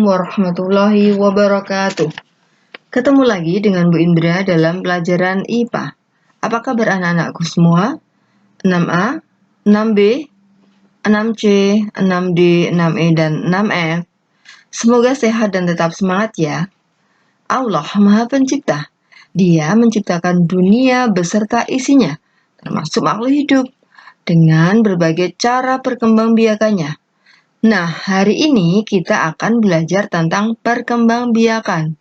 warahmatullahi wabarakatuh. Ketemu lagi dengan Bu Indra dalam pelajaran IPA. Apa kabar anak-anakku semua? 6A, 6B, 6C, 6D, 6E, dan 6F. Semoga sehat dan tetap semangat ya. Allah Maha Pencipta. Dia menciptakan dunia beserta isinya, termasuk makhluk hidup, dengan berbagai cara perkembangbiakannya. Nah, hari ini kita akan belajar tentang perkembangbiakan.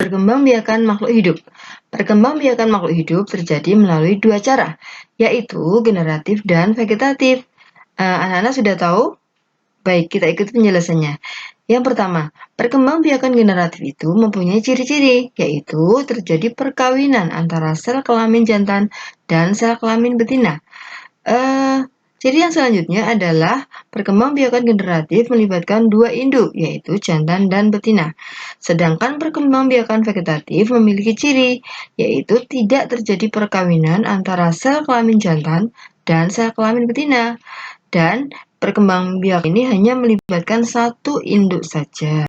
Perkembangbiakan makhluk hidup. Perkembangbiakan makhluk hidup terjadi melalui dua cara, yaitu generatif dan vegetatif. Anak-anak sudah tahu? Baik, kita ikuti penjelasannya. Yang pertama, perkembangbiakan generatif itu mempunyai ciri-ciri, yaitu terjadi perkawinan antara sel kelamin jantan dan sel kelamin betina. Ciri yang selanjutnya adalah perkembangbiakan generatif melibatkan dua induk, yaitu jantan dan betina. Sedangkan perkembangbiakan vegetatif memiliki ciri, yaitu tidak terjadi perkawinan antara sel kelamin jantan dan sel kelamin betina. Dan perkembangbiakan ini hanya melibatkan satu induk saja.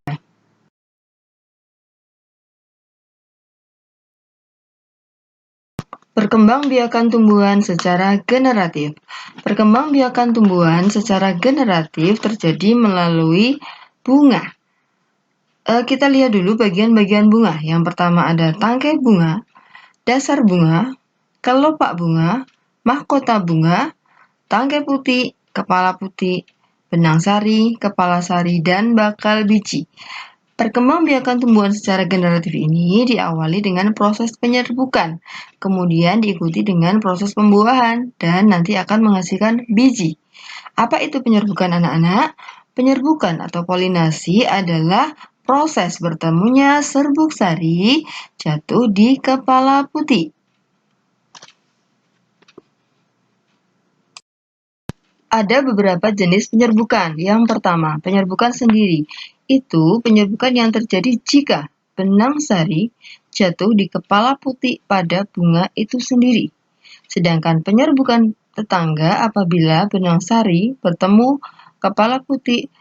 Perkembangbiakan tumbuhan secara generatif. Perkembangbiakan tumbuhan secara generatif terjadi melalui bunga. Kita lihat dulu bagian-bagian bunga. Yang pertama ada tangkai bunga, dasar bunga, kelopak bunga, mahkota bunga, tangkai putih, kepala putih, benang sari, kepala sari, dan bakal biji. Perkembangbiakan tumbuhan secara generatif ini diawali dengan proses penyerbukan, kemudian diikuti dengan proses pembuahan, dan nanti akan menghasilkan biji. Apa itu penyerbukan anak-anak? Penyerbukan atau polinasi adalah proses bertemunya serbuk sari jatuh di kepala putih. Ada beberapa jenis penyerbukan. Yang pertama, penyerbukan sendiri. Itu penyerbukan yang terjadi jika benang sari jatuh di kepala putih pada bunga itu sendiri. Sedangkan penyerbukan tetangga apabila benang sari bertemu kepala putih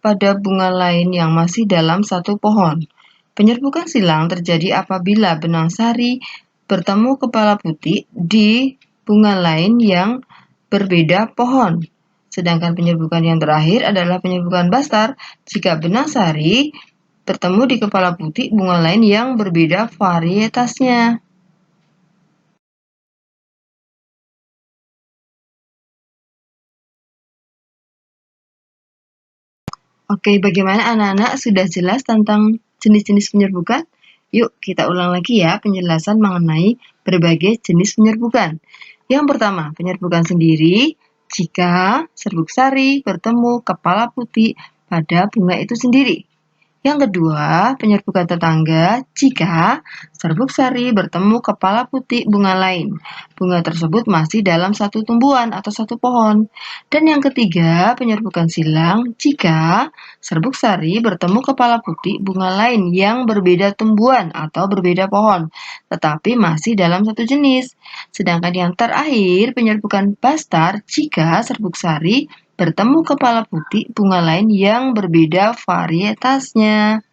pada bunga lain yang masih dalam satu pohon. Penyerbukan silang terjadi apabila benang sari bertemu kepala putih di bunga lain yang berbeda pohon. Sedangkan penyerbukan yang terakhir adalah penyerbukan bastar jika benang sari bertemu di kepala putih bunga lain yang berbeda varietasnya. Oke, bagaimana anak-anak sudah jelas tentang jenis-jenis penyerbukan? Yuk kita ulang lagi ya penjelasan mengenai berbagai jenis penyerbukan. Yang pertama, penyerbukan sendiri jika serbuk sari bertemu kepala putih pada bunga itu sendiri. Yang kedua, penyerbukan tetangga jika serbuk sari bertemu kepala putih bunga lain. Bunga tersebut masih dalam satu tumbuhan atau satu pohon. Dan yang ketiga, penyerbukan silang jika serbuk sari bertemu kepala putih bunga lain yang berbeda tumbuhan atau berbeda pohon, tetapi masih dalam satu jenis. Sedangkan yang terakhir, penyerbukan bastar jika serbuk sari bertemu kepala putih bunga lain yang berbeda varietasnya.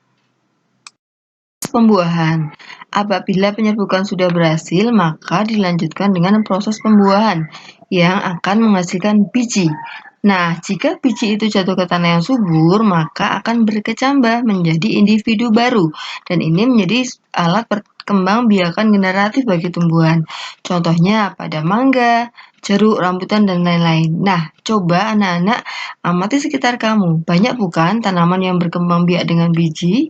Pembuahan. Apabila penyerbukan sudah berhasil, maka dilanjutkan dengan proses pembuahan yang akan menghasilkan biji. Nah, jika biji itu jatuh ke tanah yang subur, maka akan berkecambah menjadi individu baru. Dan ini menjadi alat perkembangbiakan generatif bagi tumbuhan. Contohnya pada mangga, jeruk, rambutan, dan lain-lain. Nah, coba anak-anak amati sekitar kamu. Banyak bukan tanaman yang berkembang biak dengan biji?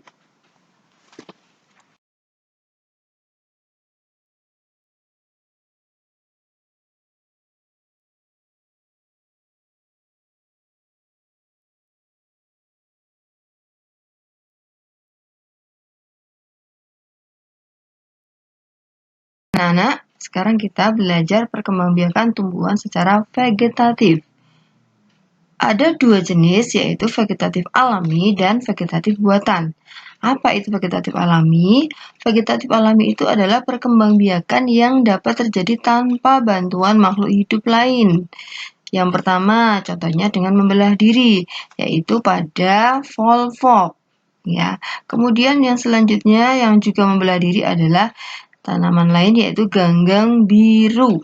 Anak-anak, sekarang kita belajar perkembangbiakan tumbuhan secara vegetatif. Ada dua jenis, yaitu vegetatif alami dan vegetatif buatan. Apa itu vegetatif alami? Vegetatif alami itu adalah perkembangbiakan yang dapat terjadi tanpa bantuan makhluk hidup lain. Yang pertama, contohnya dengan membelah diri, yaitu pada volvox. Ya. Kemudian yang selanjutnya yang juga membelah diri adalah tanaman lain, yaitu ganggang biru.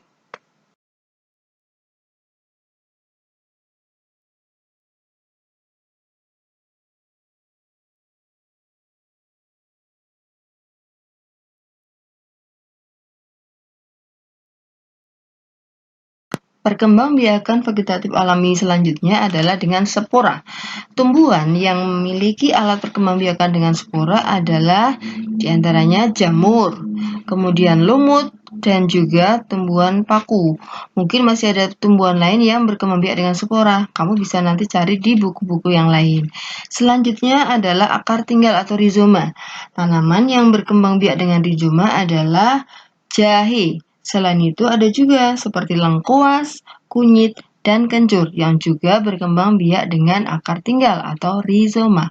Perkembangbiakan vegetatif alami selanjutnya adalah dengan spora. Tumbuhan yang memiliki alat perkembangbiakan dengan spora adalah diantaranya jamur, kemudian lumut, dan juga tumbuhan paku. Mungkin masih ada tumbuhan lain yang berkembangbiak dengan spora. Kamu bisa nanti cari di buku-buku yang lain. Selanjutnya adalah akar tinggal atau rizoma. Tanaman yang berkembangbiak dengan rizoma adalah jahe. Selain itu ada juga seperti lengkuas, kunyit, dan kencur yang juga berkembang biak dengan akar tinggal atau rizoma.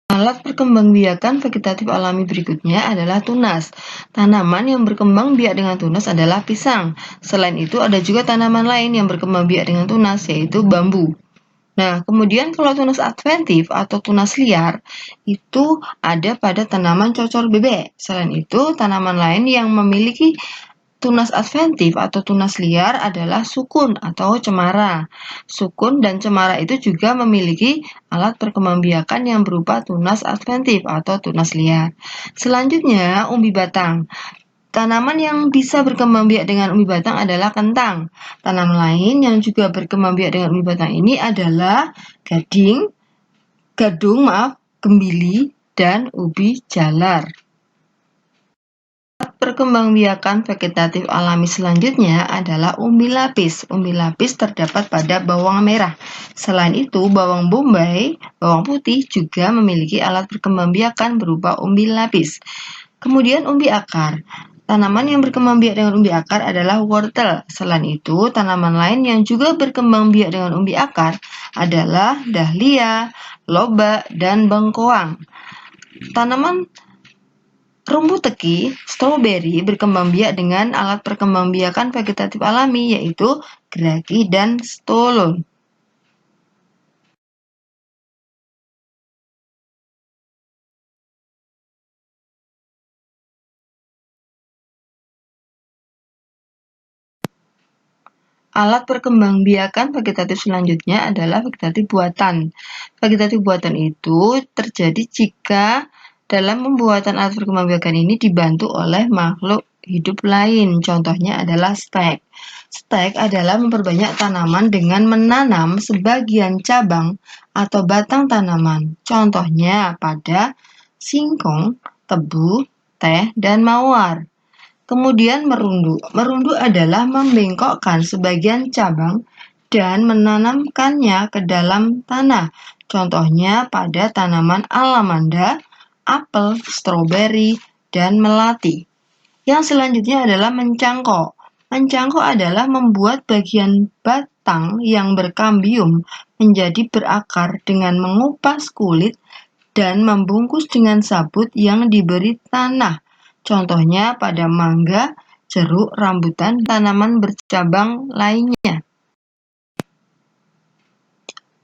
Alat perkembangbiakan vegetatif alami berikutnya adalah tunas. Tanaman yang berkembang biak dengan tunas adalah pisang. Selain itu ada juga tanaman lain yang berkembang biak dengan tunas, yaitu bambu. Nah, kemudian kalau tunas adventif atau tunas liar itu ada pada tanaman cocor bebek. Selain itu, tanaman lain yang memiliki tunas adventif atau tunas liar adalah sukun atau cemara. Sukun dan cemara itu juga memiliki alat perkembangbiakan yang berupa tunas adventif atau tunas liar. Selanjutnya, umbi batang. Tanaman yang bisa berkembang biak dengan umbi batang adalah kentang. Tanaman lain yang juga berkembang biak dengan umbi batang ini adalah gadung, gembili, dan ubi jalar. Perkembangbiakan vegetatif alami selanjutnya adalah umbi lapis. Umbi lapis terdapat pada bawang merah. Selain itu, bawang bombay, bawang putih juga memiliki alat perkembangbiakan berupa umbi lapis. Kemudian umbi akar. Tanaman yang berkembang biak dengan umbi akar adalah wortel. Selain itu, tanaman lain yang juga berkembang biak dengan umbi akar adalah dahlia, lobak, dan bengkoang. Tanaman rumput teki, stroberi berkembang biak dengan alat perkembangbiakan vegetatif alami, yaitu geraki dan stolon. Alat perkembangbiakan vegetatif selanjutnya adalah vegetatif buatan. Vegetatif buatan itu terjadi jika dalam pembuatan alat perkembangbiakan ini dibantu oleh makhluk hidup lain. Contohnya adalah stek. Stek adalah memperbanyak tanaman dengan menanam sebagian cabang atau batang tanaman. Contohnya pada singkong, tebu, teh, dan mawar. Kemudian merundu. Merundu adalah membengkokkan sebagian cabang dan menanamkannya ke dalam tanah. Contohnya pada tanaman alamanda, apel, stroberi, dan melati. Yang selanjutnya adalah mencangkok. Mencangkok adalah membuat bagian batang yang berkambium menjadi berakar dengan mengupas kulit dan membungkus dengan sabut yang diberi tanah. Contohnya pada mangga, jeruk, rambutan, tanaman bercabang lainnya.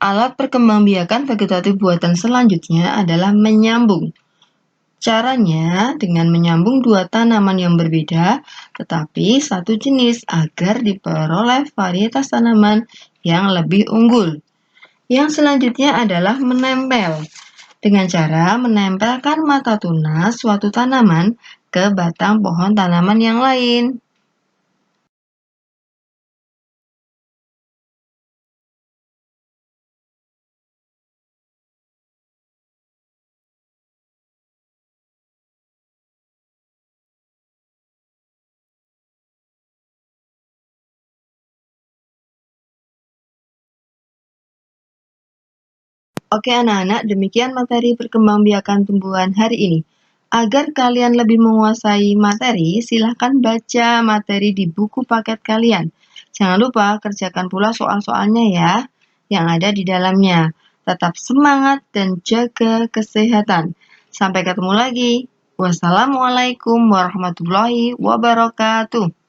Alat perkembangbiakan vegetatif buatan selanjutnya adalah menyambung. Caranya dengan menyambung dua tanaman yang berbeda, tetapi satu jenis agar diperoleh varietas tanaman yang lebih unggul. Yang selanjutnya adalah menempel. Dengan cara menempelkan mata tunas suatu tanaman ke batang pohon tanaman yang lain. Oke anak-anak, demikian materi perkembangbiakan tumbuhan hari ini. Agar kalian lebih menguasai materi, silahkan baca materi di buku paket kalian. Jangan lupa kerjakan pula soal-soalnya ya, yang ada di dalamnya. Tetap semangat dan jaga kesehatan. Sampai ketemu lagi. Wassalamualaikum warahmatullahi wabarakatuh.